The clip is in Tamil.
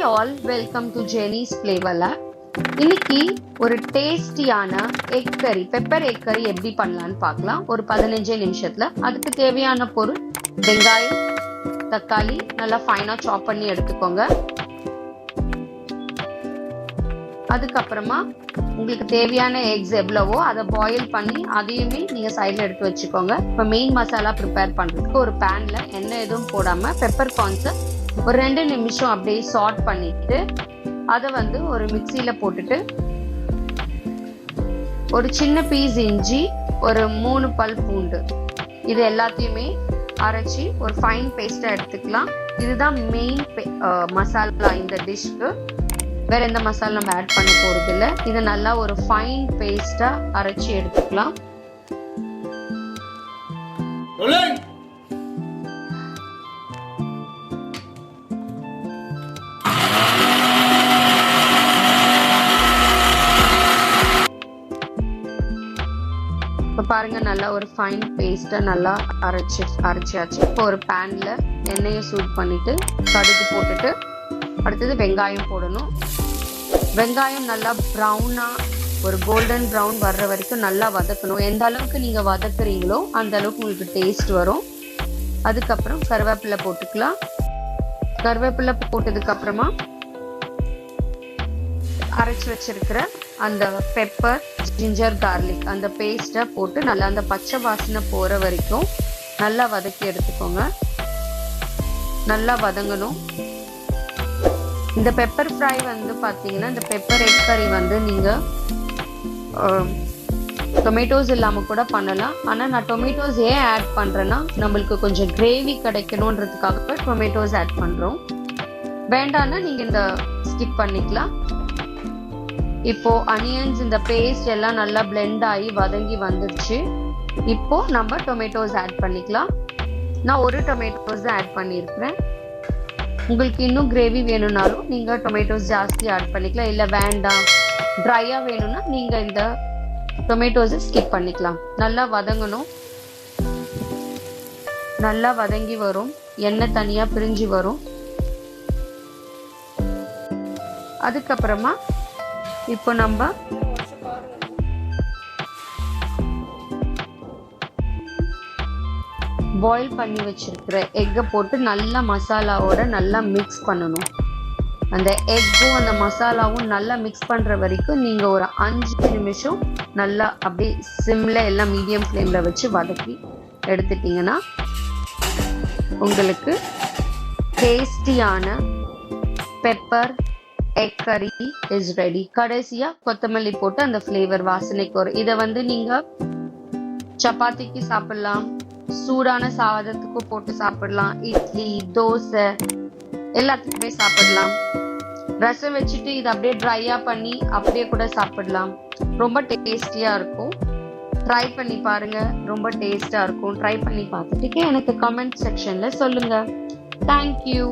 Hi all, welcome to Jeni's flavour lab. இன்னைக்கு ஒரு டேஸ்டியான எக் கறி, பெப்பர் எக் கறி எப்படி பண்ணலான்னு பார்க்கலாம் ஒரு 15 நிமிஷத்துல. அதுக்கு தேவையான பொருள் வெங்காயம், தக்காளி நல்லா ஃபைனா சாப் பண்ணி எடுத்துக்கோங்க. அதுக்கப்புறமா உங்களுக்கு தேவையான எக்ஸ் எவ்வளவோ அதை பாயில் பண்ணி அதையுமே நீங்க சைட்ல எடுத்து வச்சுக்கோங்க. இப்போ மெயின் மசாலா ப்ரிப்பேர் பண்றதுக்கு ஒரு பேன்ல எண்ணெய் எதுவும் போடாம பெப்பர் கார்ன்ஸை ஒரு 2 நிமிஷம் அப்படியே சாட் பண்ணிட்டு அதை ஒரு மிக்சியில போட்டுட்டு ஒரு சின்ன பீஸ் இஞ்சி, ஒரு 3 பல் பூண்டு, இது எல்லாத்தையுமே அரைச்சி ஒரு ஃபைன் பேஸ்டா எடுத்துக்கலாம். இதுதான் மெயின் மசாலா இந்த டிஷ்க்கு. வேற எந்த மசாலா நம்ம ஆட் பண்ண போறது இல்லை. இதை நல்லா ஒரு ஃபைன் பேஸ்டா அரைச்சி எடுத்துக்கலாம். இப்போ பாருங்க, நல்லா ஒரு ஃபைன் பேஸ்டா நல்லா அரைச்சாச்சு. இப்போ ஒரு பேன்ல எண்ணெயை சூட் பண்ணிட்டு கடுகு போட்டுட்டு அடுத்தது வெங்காயம் போடணும். வெங்காயம் நல்லா ப்ரௌனா ஒரு கோல்டன் ப்ரௌன் வர்ற வரைக்கும் நல்லா வதக்கணும். எந்த அளவுக்கு நீங்க வதக்குறீங்களோ அந்த அளவுக்கு உங்களுக்கு டேஸ்ட் வரும். அதுக்கப்புறம் கருவேப்பிலை போட்டுக்கலாம். கருவேப்பிலை போட்டதுக்கு அப்புறமா அரைச்சி வச்சிருக்கிற அந்த பெப்பர், ஜிஞ்சர், கார்லிக் அந்த பேஸ்ட்டை போட்டு நல்லா அந்த பச்சை வாசனை போற வரைக்கும் நல்லா வதக்கி எடுத்துக்கோங்க. நல்லா வதங்கணும். இந்த பெப்பர் ஃப்ரை பார்த்தீங்கன்னா, இந்த பெப்பர் எக் கறி நீங்கள் டொமேட்டோஸ் இல்லாமல் கூட பண்ணலாம். ஆனால் நான் டொமேட்டோஸ் ஏன் ஆட் பண்ணுறேன்னா, நம்மளுக்கு கொஞ்சம் கிரேவி கிடைக்கணுன்றதுக்காக டொமேட்டோஸ் ஆட் பண்ணுறோம். வேண்டான்னா நீங்கள் இந்த ஸ்கிப் பண்ணிக்கலாம். இப்போ அனியன்ஸ், இந்த பேஸ்ட் எல்லாம் நல்லா பிளெண்ட் ஆகி வதங்கி வந்துருச்சு. இப்போ நம்ம டொமேட்டோஸ் ஆட் பண்ணிக்கலாம். நான் ஒரு டொமேட்டோஸ் தான் ஆட் பண்ணியிருக்கிறேன். உங்களுக்கு இன்னும் கிரேவி வேணும்னாலும் நீங்க டொமேட்டோஸ் ஜாஸ்தி ஆட் பண்ணிக்கலாம். இல்லை வேண்டாம் ட்ரையா வேணும்னா நீங்க இந்த டொமேட்டோஸை ஸ்கிப் பண்ணிக்கலாம். நல்லா வதங்கணும். நல்லா வதங்கி வரும், எண்ணெய் தனியா பிரிஞ்சு வரும். அதுக்கப்புறமா இப்போ நம்ம பாயில் பண்ணி வச்சிருக்கிற எக்கை போட்டு நல்லா மசாலாவோட நல்லா மிக்ஸ் பண்ணணும். அந்த எக்கும் அந்த மசாலாவும் நல்லா மிக்ஸ் பண்ற வரைக்கும் நீங்க ஒரு 5 நிமிஷம் நல்லா அப்படியே சிம்ல எல்லாம் மீடியம் ஃப்ளேம்ல வச்சு வதக்கி எடுத்துட்டீங்கன்னா உங்களுக்கு டேஸ்டியான பெப்பர் எக் கறி இஸ் ரெடி. கடைசியா கொத்தமல்லி போட்டு அந்த ஃப்ளேவர் வாசனைக்கு வரும். இதை நீங்க சப்பாத்திக்கு சாப்பிடலாம், சூடான சாதத்துக்கு போட்டு சாப்பிடலாம், இட்லி, தோசை எல்லாத்துக்குமே சாப்பிடலாம். ரசம் வச்சுட்டு இதை அப்படியே ட்ரையா பண்ணி அப்படியே கூட சாப்பிடலாம். ரொம்ப டேஸ்டியா இருக்கும். ட்ரை பண்ணி பாருங்க, ரொம்ப டேஸ்டா இருக்கும். ட்ரை பண்ணி பார்த்துட்டு எனக்கு கமெண்ட் செக்ஷன்ல சொல்லுங்க. தேங்க்யூ.